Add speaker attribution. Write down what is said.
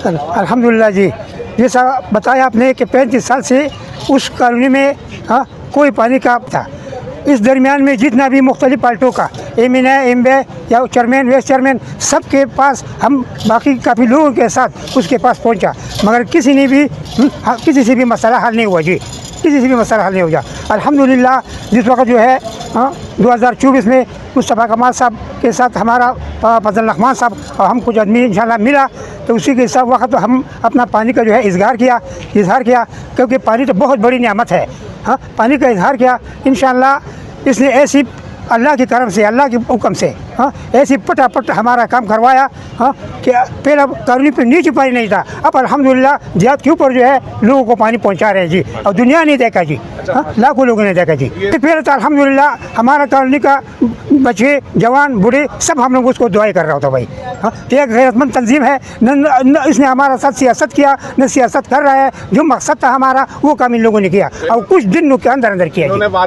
Speaker 1: अल्हम्दुलिल्लाह जी, जैसा बताया आपने कि 35 साल से उस कॉलोनी में कोई पानी का था। इस दरमियान में जितना भी मुख्तलिफ पार्टियों का एम बे या चेयरमैन वाइस चेयरमैन सबके पास हम बाकी काफ़ी लोगों के साथ उसके पास पहुंचा, मगर किसी ने भी किसी से भी मसला हल नहीं हुआ जी, किसी से भी मसला हल नहीं हुआ। अल्हम्दुलिल्लाह जिस वक्त जो है 2024 में मुस्तफ़ा कमाल साहब के साथ हमारा फजल रहमान साहब और हम कुछ आदमी इंशाल्लाह मिला, तो उसी के सब वक्त हम अपना पानी का जो है इजहार किया, क्योंकि पानी तो बहुत बड़ी नेमत है। पानी का इजहार किया, इंशाल्लाह इसने ऐसी अल्लाह की करम से, अल्लाह के हुक्म से ऐसी पटापट हमारा काम करवाया कि पहले कॉलोनी पे नीचे पानी नहीं था, अब अल्हम्दुलिल्लाह देहात के ऊपर जो है लोगों को पानी पहुंचा रहे हैं जी, और दुनिया नहीं देखा जी, लाखों लोगों ने देखा जी। फिर तो अल्हम्दुलिल्लाह हमारा कॉलोनी का बच्चे जवान बूढ़े सब हम लोग उसको दुआई कर रहा होता भाई। एक गैरतमंद तंजीम है, न इसने हमारा साथ सियासत किया, न सियासत कर रहा है। जो मकसद था हमारा वो काम इन लोगों ने किया और कुछ दिन के अंदर किया जी।